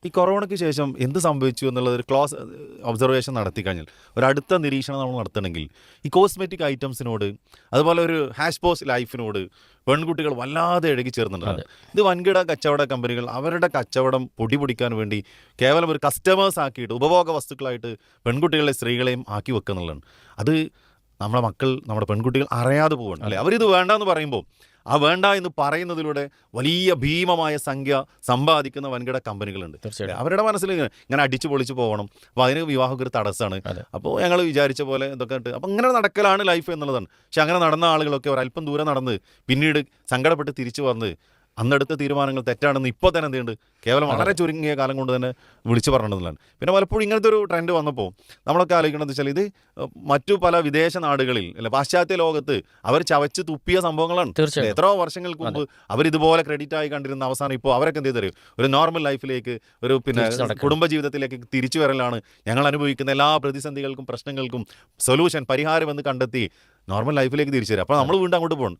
ഈ കൊറോണയ്ക്ക് ശേഷം എന്ത് സംഭവിച്ചു എന്നുള്ളത് ഒരു ക്ലോസ് ഒബ്സർവേഷൻ നടത്തി കഴിഞ്ഞാൽ ഒരടുത്ത നിരീക്ഷണം നമ്മൾ നടത്തണമെങ്കിൽ ഈ കോസ്മെറ്റിക് ഐറ്റംസിനോട് അതുപോലെ ഒരു ഹാഷ് പോസ്റ്റ് ലൈഫിനോട് പെൺകുട്ടികൾ വല്ലാതെ ഇഴകി ചേർന്നിട്ടുണ്ട്. ഇത് വൻകിട കച്ചവട കമ്പനികൾ അവരുടെ കച്ചവടം പൊടി പൊടിക്കാൻ വേണ്ടി കേവലം ഒരു കസ്റ്റമേഴ്സ് ആക്കിയിട്ട് ഉപഭോഗ വസ്തുക്കളായിട്ട് പെൺകുട്ടികളെ സ്ത്രീകളെയും ആക്കി വെക്കുന്നുള്ളതാണ്. അത് നമ്മുടെ മക്കൾ നമ്മുടെ പെൺകുട്ടികൾ അറിയാതെ പോവുകയാണ് അല്ലേ. അവരിത് വേണ്ടെന്ന് പറയുമ്പോൾ ആ വേണ്ട എന്ന് പറയുന്നതിലൂടെ വലിയ ഭീമമായ സംഖ്യ സമ്പാദിക്കുന്ന വൻകിട കമ്പനികളുണ്ട്. അവരുടെ മനസ്സിൽ ഇങ്ങനെ അടിച്ചു പൊളിച്ചു പോകണം. അപ്പോൾ അതിന് വിവാഹമൊക്കെ ഒരു തടസ്സമാണ്. അപ്പോൾ ഞങ്ങൾ വിചാരിച്ച പോലെ ഇതൊക്കെ ഉണ്ട്. അപ്പോൾ ഇങ്ങനെ നടക്കലാണ് ലൈഫ് എന്നുള്ളതാണ്. പക്ഷെ അങ്ങനെ നടന്ന ആളുകളൊക്കെ ഒരല്പം ദൂരം നടന്ന് പിന്നീട് സങ്കടപ്പെട്ട് തിരിച്ചു വന്ന് അന്നെടുത്ത തീരുമാനങ്ങൾ തെറ്റാണെന്ന് ഇപ്പോൾ തന്നെ എന്തുണ്ട് കേവലം വളരെ ചുരുങ്ങിയ കാലം കൊണ്ട് തന്നെ വിളിച്ചു പറഞ്ഞതാണ്. പിന്നെ പലപ്പോഴും ഇങ്ങനത്തെ ഒരു ട്രെൻഡ് വന്നപ്പോൾ നമ്മളൊക്കെ ആലോചിക്കണമെന്ന് വെച്ചാൽ ഇത് മറ്റു പല വിദേശ നാടുകളിൽ അല്ലെ പാശ്ചാത്യ ലോകത്ത് അവർ ചവച്ച് തുപ്പിയ സംഭവങ്ങളാണ്. എത്രയോ വർഷങ്ങൾക്ക് മുമ്പ് അവരിതുപോലെ ക്രെഡിറ്റ് ആയി കണ്ടിരുന്ന അവസാനം ഇപ്പോൾ അവരൊക്കെ എന്ത് ചെയ്തറിയും ഒരു നോർമൽ ലൈഫിലേക്ക് ഒരു കുടുംബജീവിതത്തിലേക്ക് തിരിച്ചു വരലാണ്. ഞങ്ങൾ അനുഭവിക്കുന്ന എല്ലാ പ്രതിസന്ധികൾക്കും പ്രശ്നങ്ങൾക്കും സൊല്യൂഷൻ പരിഹാരം എന്ന് കണ്ടെത്തി നോർമൽ ലൈഫിലേക്ക് തിരിച്ചു വരിക. അപ്പോൾ നമ്മൾ വീണ്ടും അങ്ങോട്ട് പോകണം.